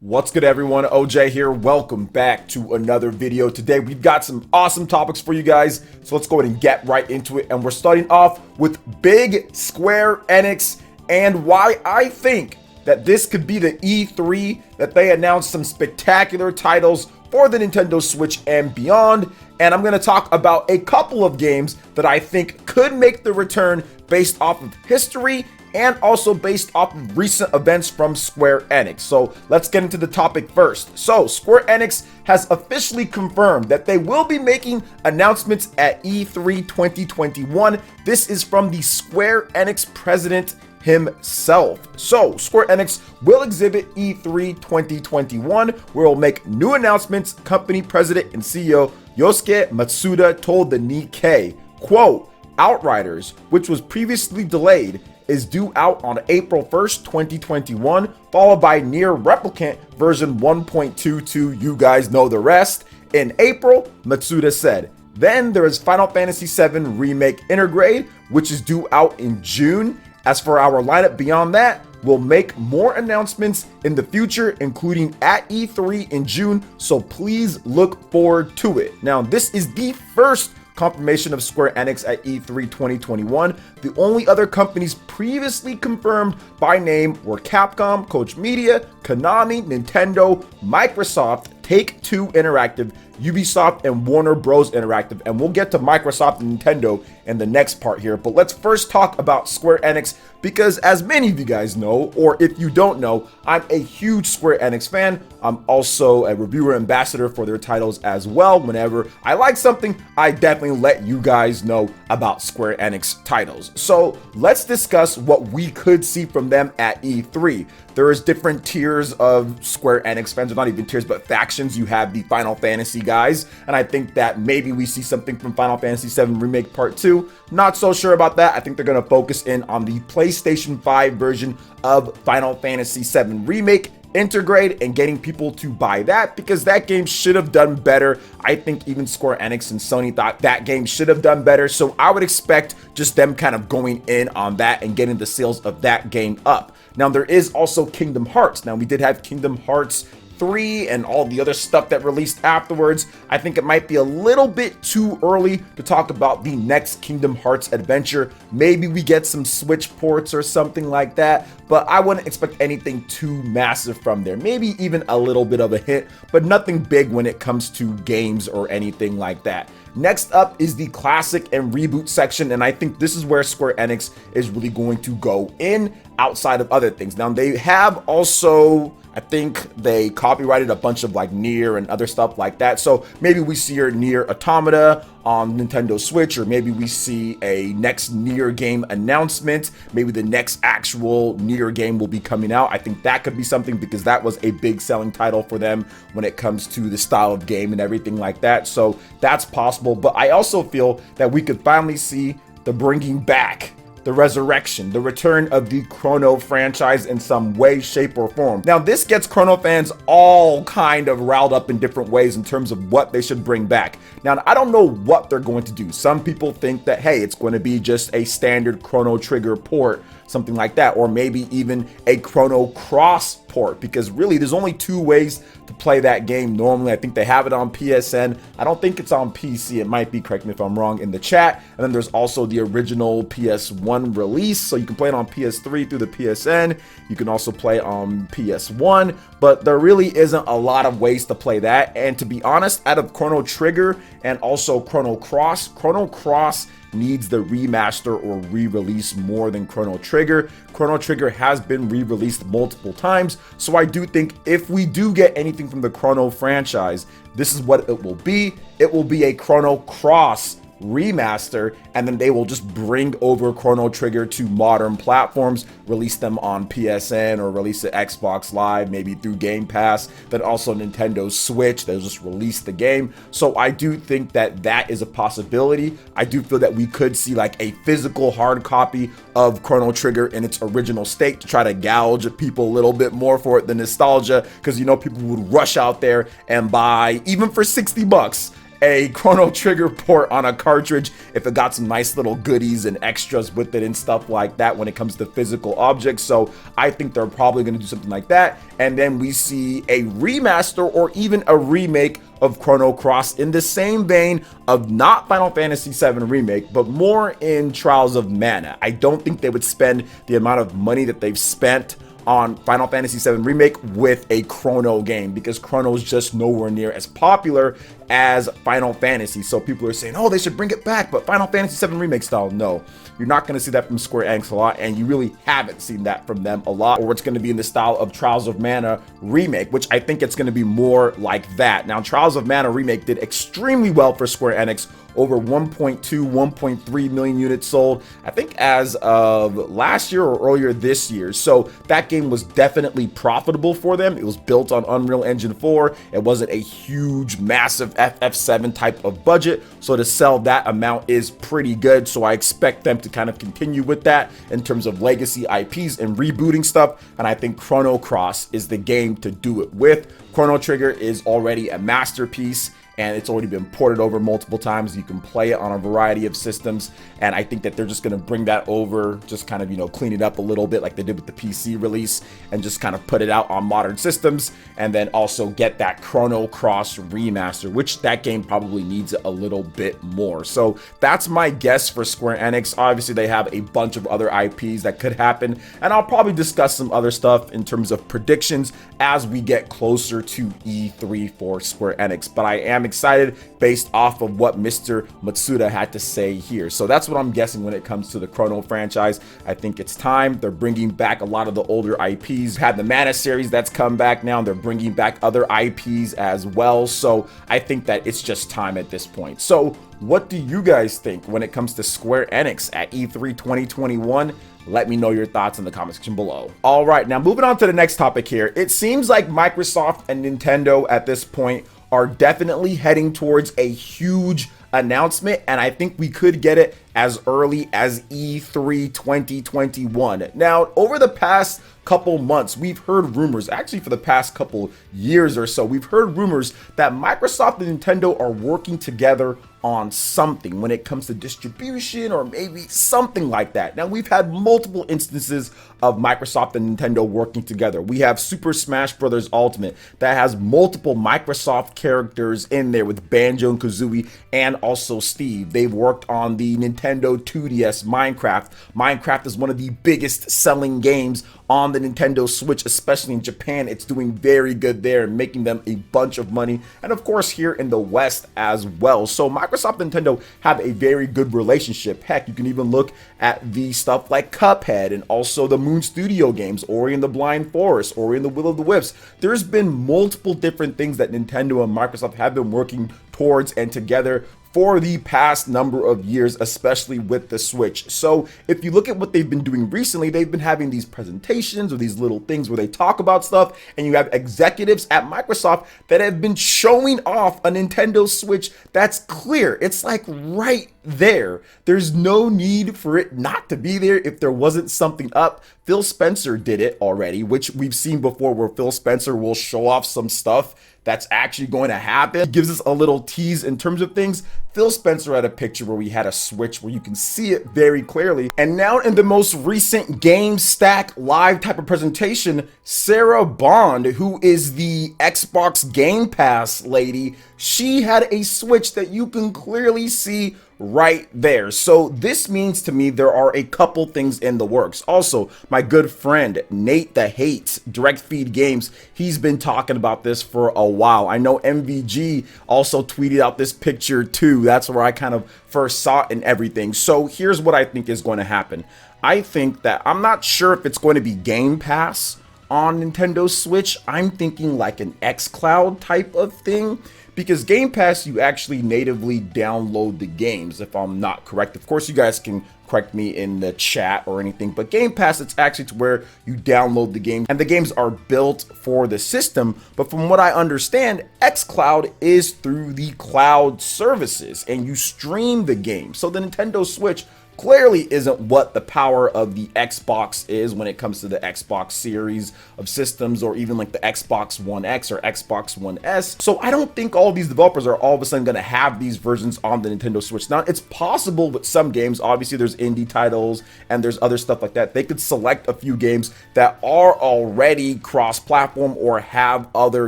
What's good, everyone? OJ here. Welcome back to another video. Today we've got some awesome topics for you guys, so let's go ahead and get right into it. And we're starting off with big Square Enix and why I think that this could be the E3 that they announced some spectacular titles for the Nintendo Switch and beyond. And I'm going to talk about a couple of games that I think could make the return based off of history and also based off of recent events from Square Enix. So let's get into the topic first. So Square Enix has officially confirmed that they will be making announcements at E3 2021. This is from the Square Enix president himself. So Square Enix will exhibit E3 2021, where it'll make new announcements. Company president and CEO Yosuke Matsuda told the Nikkei, quote, Outriders, which was previously delayed, is due out on April 1st, 2021, followed by Nier Replicant version 1.22. You guys know the rest. In April, Matsuda said. Then there is Final Fantasy VII Remake Intergrade, which is due out in June. As for our lineup beyond that, we'll make more announcements in the future, including at E3 in June, so please look forward to it. Now, this is the first confirmation of Square Enix at E3 2021. The only other companies previously confirmed by name were Capcom, Koch Media, Konami, Nintendo, Microsoft, Take-Two Interactive, Ubisoft, and Warner Bros. Interactive. And we'll get to Microsoft and Nintendo in the next part here. But let's first talk about Square Enix, because as many of you guys know, or if you don't know, I'm a huge Square Enix fan. I'm also a reviewer ambassador for their titles as well. Whenever I like something, I definitely let you guys know about Square Enix titles. So let's discuss what we could see from them at E3. There is different tiers of Square Enix fans, or not even tiers, but factions. You have the Final Fantasy guys, and I think that maybe we see something from Final Fantasy VII Remake Part 2. Not so sure about that. I think they're going to focus in on the PlayStation 5 version of Final Fantasy VII Remake Intergrade and getting people to buy that, because that game should have done better. I think even Square Enix and Sony thought that game should have done better, so I would expect just them kind of going in on that and getting the sales of that game up. Now, there is also Kingdom Hearts. Now, we did have Kingdom Hearts 3 and all the other stuff that released afterwards. I think it might be a little bit too early to talk about the next Kingdom Hearts adventure. Maybe we get some Switch ports or something like that, but I wouldn't expect anything too massive from there. Maybe even a little bit of a hint, but nothing big when it comes to games or anything like that. Next up is the classic and reboot section, and I think this is where Square Enix is really going to go in outside of other things. Now, they have also, I think they copyrighted a bunch of like Nier and other stuff like that. So maybe we see your Nier Automata on Nintendo Switch, or maybe we see a next Nier game announcement. Maybe the next actual Nier game will be coming out. I think that could be something, because that was a big selling title for them when it comes to the style of game and everything like that. So that's possible. But I also feel that we could finally see the bringing back, the resurrection, the return of the Chrono franchise in some way, shape, or form. Now, this gets Chrono fans all kind of riled up in different ways in terms of what they should bring back. Now, I don't know what they're going to do. Some people think that, hey, it's going to be just a standard Chrono Trigger port, something like that, or maybe even a Chrono Cross port, because really there's only two ways to play that game normally. I think they have it on PSN. I don't think it's on PC. It might be, correct me if I'm wrong in the chat. And then there's also the original PS1 release, so you can play it on PS3 through the PSN. You can also play on PS1, but there really isn't a lot of ways to play that. And to be honest, out of Chrono Trigger and also Chrono Cross needs the remaster or re-release more than Chrono Trigger. Chrono Trigger has been re-released multiple times, so I do think if we do get anything from the Chrono franchise, this is what it will be. It will be a Chrono Cross remaster, and then they will just bring over Chrono Trigger to modern platforms, release them on PSN or release it Xbox Live, maybe through Game Pass, then also Nintendo Switch. They'll just release the game. So I do think that that is a possibility. I do feel that we could see like a physical hard copy of Chrono Trigger in its original state to try to gouge people a little bit more for it, the nostalgia, because you know people would rush out there and buy, even for $60, a Chrono Trigger port on a cartridge if it got some nice little goodies and extras with it and stuff like that when it comes to physical objects. So I think they're probably going to do something like that. And then we see a remaster or even a remake of Chrono Cross in the same vein of not Final Fantasy VII Remake, but more in Trials of Mana. I don't think they would spend the amount of money that they've spent on Final Fantasy VII Remake with a Chrono game, because Chrono is just nowhere near as popular as Final Fantasy. So people are saying, oh, they should bring it back, but Final Fantasy VII Remake style. No, you're not going to see that from Square Enix a lot, and you really haven't seen that from them a lot. Or it's going to be in the style of Trials of Mana Remake, which I think it's going to be more like that. Now, Trials of Mana Remake did extremely well for Square Enix. Over 1.2, 1.3 million units sold, I think as of last year or earlier this year. So that game was definitely profitable for them. It was built on Unreal Engine 4. It wasn't a huge, massive FF7 type of budget. So to sell that amount is pretty good. So I expect them to kind of continue with that in terms of legacy IPs and rebooting stuff. And I think Chrono Cross is the game to do it with. Chrono Trigger is already a masterpiece, and it's already been ported over multiple times. You can play it on a variety of systems, and I think that they're just going to bring that over, just kind of, you know, clean it up a little bit like they did with the PC release, and just kind of put it out on modern systems, and then also get that Chrono Cross remaster, which that game probably needs a little bit more. So that's my guess for Square Enix. Obviously, they have a bunch of other IPs that could happen, and I'll probably discuss some other stuff in terms of predictions as we get closer to E3 for Square Enix. But I am excited based off of what Mr. Matsuda had to say here. So that's what I'm guessing when it comes to the Chrono franchise. I think it's time. They're bringing back a lot of the older IPs. Had the Mana series that's come back now. They're bringing back other IPs as well. So I think that it's just time at this point. So what do you guys think when it comes to Square Enix at E3 2021? Let me know your thoughts in the comment section below. All right, now moving on to the next topic here. It seems like Microsoft and Nintendo at this point are definitely heading towards a huge announcement, and I think we could get it as early as E3 2021. Now, over the past couple months, we've heard rumors, actually for the past couple years or so, we've heard rumors that Microsoft and Nintendo are working together on something when it comes to distribution or maybe something like that. Now, we've had multiple instances of Microsoft and Nintendo working together. We have Super Smash Bros. Ultimate that has multiple Microsoft characters in there with Banjo and Kazooie and also Steve. They've worked on the Nintendo 2DS Minecraft. Minecraft is one of the biggest selling games on the Nintendo Switch, especially in Japan. It's doing very good there and making them a bunch of money. And of course, here in the West as well. So Microsoft and Nintendo have a very good relationship. Heck, you can even look at the stuff like Cuphead and also the Moon Studio games, Ori and the Blind Forest, Ori and the Will of the Wisps. There's been multiple different things that Nintendo and Microsoft have been working towards and together for the past number of years, especially with the Switch. So if you look at what they've been doing recently, they've been having these presentations or these little things where they talk about stuff, and you have executives at Microsoft that have been showing off a Nintendo Switch that's clear. It's like right there. There's no need for it not to be there if there wasn't something up. Phil Spencer did it already, which we've seen before, where Phil Spencer will show off some stuff that's actually going to happen. It gives us a little tease in terms of things. Phil Spencer had a picture where we had a Switch where you can see it very clearly. And now in the most recent GameStack live type of presentation, Sarah Bond, who is the Xbox Game Pass lady, she had a Switch that you can clearly see right there. So this means to me there are a couple things in the works. Also, my good friend Nate the Hates, Direct Feed Games, he's been talking about this for a while. I know MVG also tweeted out this picture too. That's where I kind of first saw it and everything. So here's what I think is going to happen. I think that I'm not sure if it's going to be Game Pass on Nintendo Switch. I'm thinking like an xCloud type of thing, because Game Pass, you actually natively download the games, if I'm not correct. Of course, you guys can correct me in the chat or anything, but Game Pass, it's actually to where you download the games, and the games are built for the system. But from what I understand, xCloud is through the cloud services, and you stream the game. So the Nintendo Switch clearly isn't what the power of the Xbox is when it comes to the Xbox series of systems, or even like the Xbox One X or Xbox One S. So I don't think all of these developers are all of a sudden going to have these versions on the Nintendo Switch. Now, it's possible with some games. Obviously, there's indie titles and there's other stuff like that. They could select a few games that are already cross-platform or have other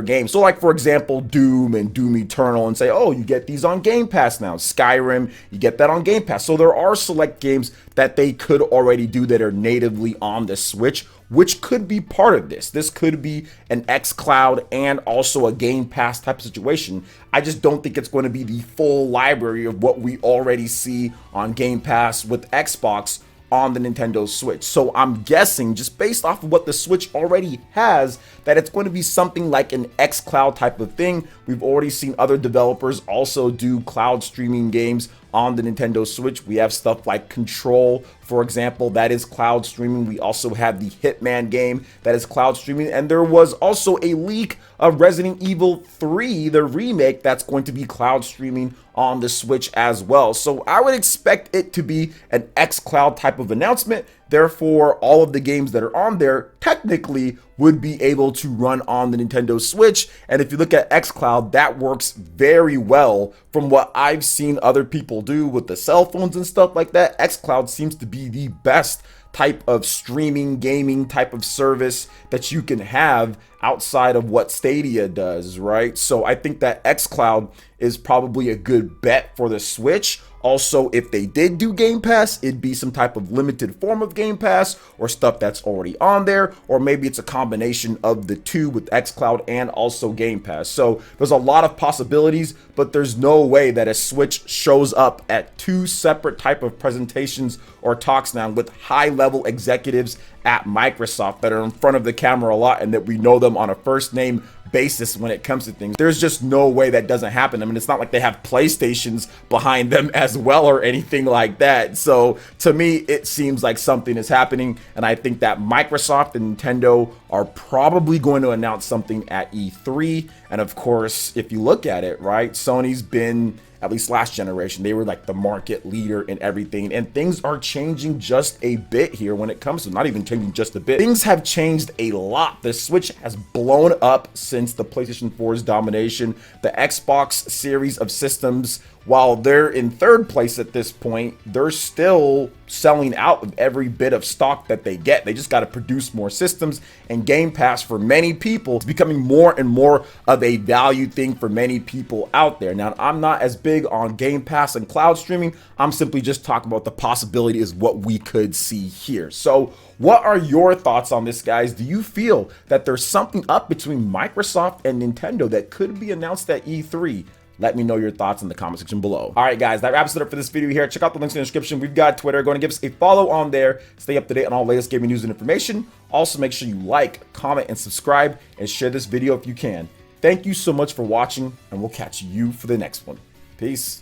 games. So like, for example, Doom and Doom Eternal, and say, oh, you get these on Game Pass now. Skyrim, you get that on Game Pass. So there are select games that they could already do that are natively on the Switch, which could be part of this. This could be an xCloud and also a Game Pass type of situation. I just don't think it's going to be the full library of what we already see on Game Pass with Xbox on the Nintendo Switch. So I'm guessing, just based off of what the Switch already has, that it's going to be something like an xCloud type of thing. We've already seen other developers also do cloud streaming games on the Nintendo Switch. We have stuff like Control, for example, that is cloud streaming. We also have the Hitman game that is cloud streaming, and there was also a leak of Resident Evil 3, the remake, that's going to be cloud streaming on the Switch as well. So I would expect it to be an xCloud type of announcement. Therefore, all of the games that are on there technically would be able to run on the Nintendo Switch. And if you look at xCloud, that works very well from what I've seen other people do with the cell phones and stuff like that. xCloud seems to be the best type of streaming gaming type of service that you can have outside of what Stadia does, right? So I think that xCloud is probably a good bet for the Switch. Also, if they did do Game Pass, it'd be some type of limited form of Game Pass or stuff that's already on there, or maybe it's a combination of the two with xCloud and also Game Pass. So there's a lot of possibilities, but there's no way that a Switch shows up at two separate type of presentations or talks now with high-level executives at Microsoft that are in front of the camera a lot and that we know them on a first name basis when it comes to things. There's just no way that doesn't happen. I mean, it's not like they have PlayStations behind them as well or anything like that. So to me, it seems like something is happening, and I think that Microsoft and Nintendo are probably going to announce something at E3. And of course, if you look at it, right, Sony's been, at least last generation, they were like the market leader in everything, and things are changing just a bit here when it comes to, not even changing just a bit, things have changed a lot. The Switch has blown up since the PlayStation 4's domination. The Xbox series of systems, while they're in third place at this point, they're still selling out of every bit of stock that they get. They just got to produce more systems, and Game Pass for many people is becoming more and more of a value thing for many people out there. Now, I'm not as big on Game Pass and cloud streaming. I'm simply just talking about the possibility is what we could see here. So what are your thoughts on this, guys? Do you feel that there's something up between Microsoft and Nintendo that could be announced at E3? Let me know your thoughts in the comment section below. All right, guys, that wraps it up for this video here. Check out the links in the description. We've got Twitter. Go and give us a follow on there. Stay up to date on all the latest gaming news and information. Also, make sure you like, comment, and subscribe, and share this video if you can. Thank you so much for watching, and we'll catch you for the next one. Peace.